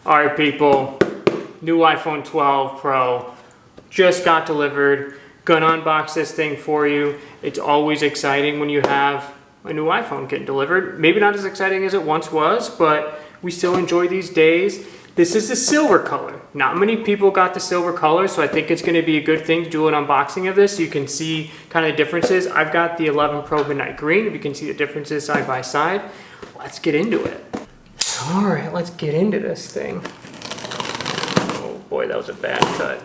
All right, people, new iPhone 12 Pro just got delivered. Gonna unbox this thing for you. It's always exciting when you have a new iPhone get delivered. Maybe not as exciting as it once was, but we still enjoy these days. This is the silver color. Not many people got the silver color, so I think it's gonna be a good thing to do an unboxing of this so you can see kind of differences. I've got the 11 Pro Midnight Green, if you can see the differences side by side. Let's get into it. All right, let's get into this thing. Oh boy, that was a bad cut.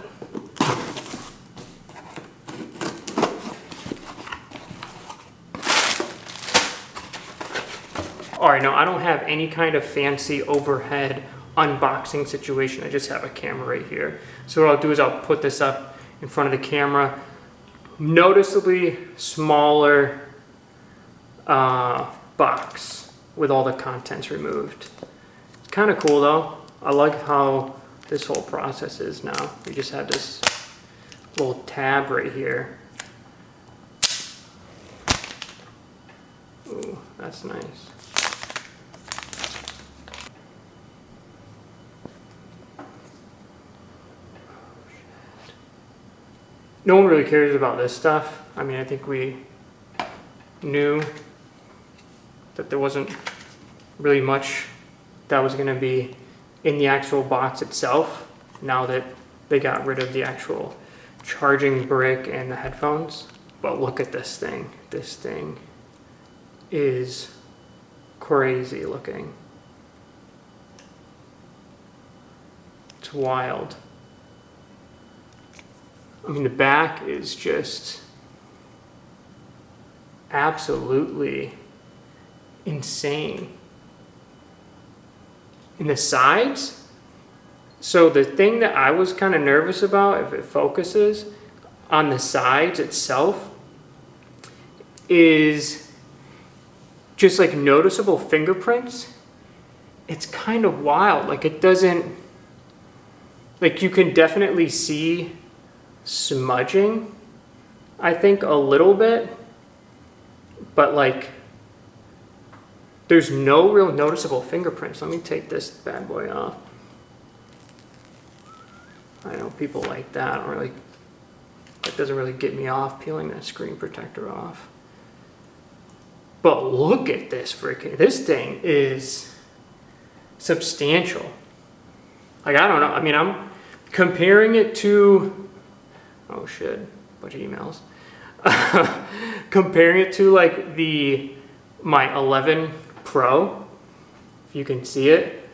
All right, now I don't have any kind of fancy overhead unboxing situation. I just have a camera right here. So what I'll do is I'll put this up in front of the camera. Noticeably smaller box with all the contents removed. It's kind of cool though. I like how this whole process is now. We just have this little tab right here. Ooh, that's nice. No one really cares about this stuff. I mean, I think we knew that there wasn't really much that was going to be in the actual box itself now that they got rid of the actual charging brick and the headphones. But look at this thing. This thing is crazy looking. It's wild. I mean, the back is just absolutely insane. And the sides, so the thing that I was kind of nervous about, if it focuses on the sides itself, is just like noticeable fingerprints. It's kind of wild. Like it doesn't, like you can definitely see smudging, I think a little bit, but like there's no real noticeable fingerprints. Let me take this bad boy off. I know people like that. I don't really, that doesn't really get me off, peeling that screen protector off. But look at this freaking, this thing is substantial. Like, I don't know. I mean, I'm comparing it to, oh shit, bunch of emails. Comparing it to like my 11 Pro, if you can see it,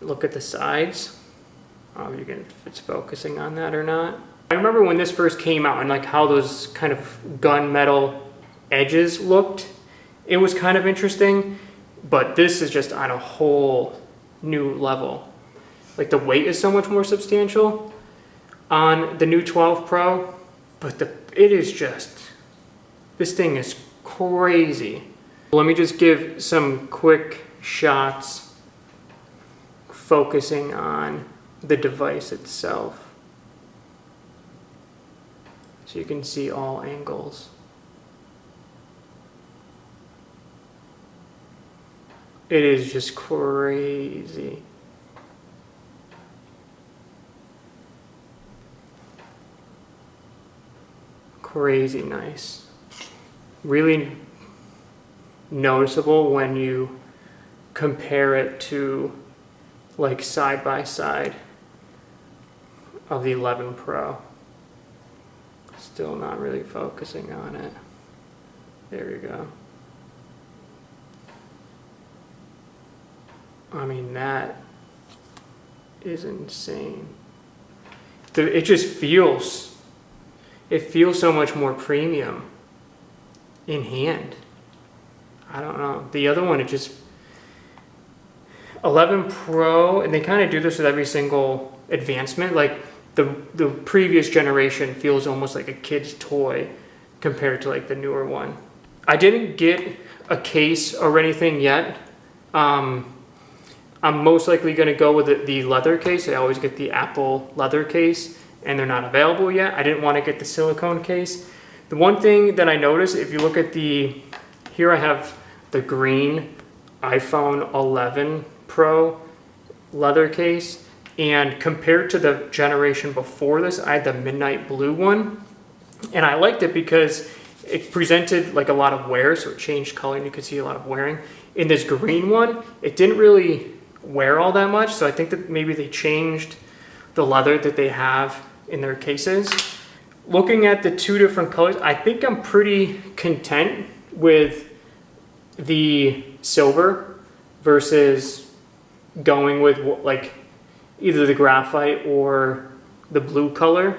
look at the sides. I don't know if it's focusing on that or not. I remember when this first came out and like how those kind of gunmetal edges looked. It was kind of interesting, but this is just on a whole new level. Like the weight is so much more substantial on the new 12 Pro, but it is just, this thing is crazy. Let me just give some quick shots focusing on the device itself so you can see all angles. It is just crazy. Crazy nice. Really noticeable when you compare it to like side by side of the 11 Pro. Still not really focusing on it. There we go. I mean, that is insane. It just feels, it feels so much more premium in hand. I don't know. The other one, it just, 11 Pro, and they kind of do this with every single advancement. Like the previous generation feels almost like a kid's toy compared to like the newer one. I didn't get a case or anything yet. I'm most likely going to go with the leather case. I always get the Apple leather case, and they're not available yet. I didn't want to get the silicone case. The one thing that I noticed, if you look at here I have the green iPhone 11 Pro. leather case, and compared to the generation before this, I had the midnight blue one, and I liked it because it presented like a lot of wear, so it changed color and you could see a lot of wearing. In this green one, it didn't really wear all that much, so I think that maybe they changed the leather that they have in their cases. Looking at the two different colors, I think I'm pretty content with the silver versus going with like either the graphite or the blue color.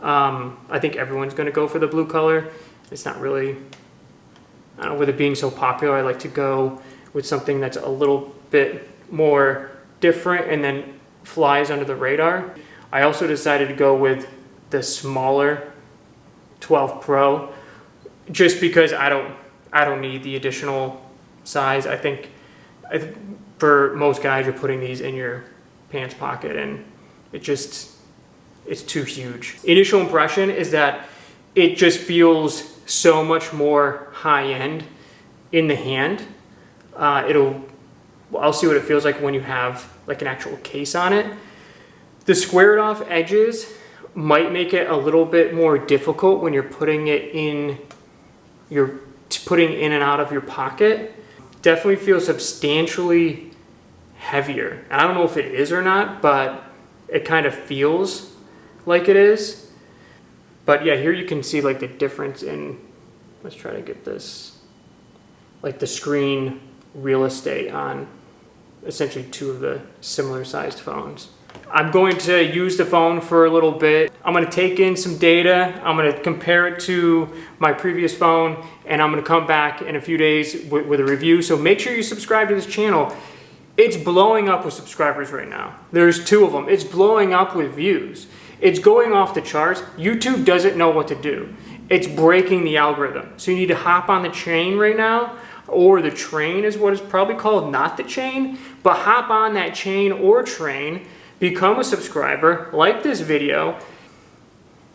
I think everyone's going to go for the blue color. It's not really, I don't know, with it being so popular, I like to go with something that's a little bit more different and then flies under the radar. I also decided to go with the smaller 12 Pro just because I don't need the additional size. I think for most guys, you're putting these in your pants pocket and it's too huge. Initial impression is that it just feels so much more high-end in the hand. I'll see what it feels like when you have like an actual case on it. The squared off edges might make it a little bit more difficult when you're putting it in and out of your pocket. Definitely feels substantially heavier. I don't know if it is or not, but it kind of feels like it is. But yeah, here you can see like the difference in, let's try to get this, like the screen real estate on essentially two of the similar sized phones. I'm going to use the phone for a little bit. I'm going to take in some data. I'm going to compare it to my previous phone, and I'm going to come back in a few days with a review. So make sure you subscribe to this channel. It's blowing up with subscribers right now. There's 2 of them. It's blowing up with views. It's going off the charts. YouTube doesn't know what to do. It's breaking the algorithm. So you need to hop on the chain right now, or the train is what it's probably called, not the chain, but hop on that chain or train, become a subscriber, like this video,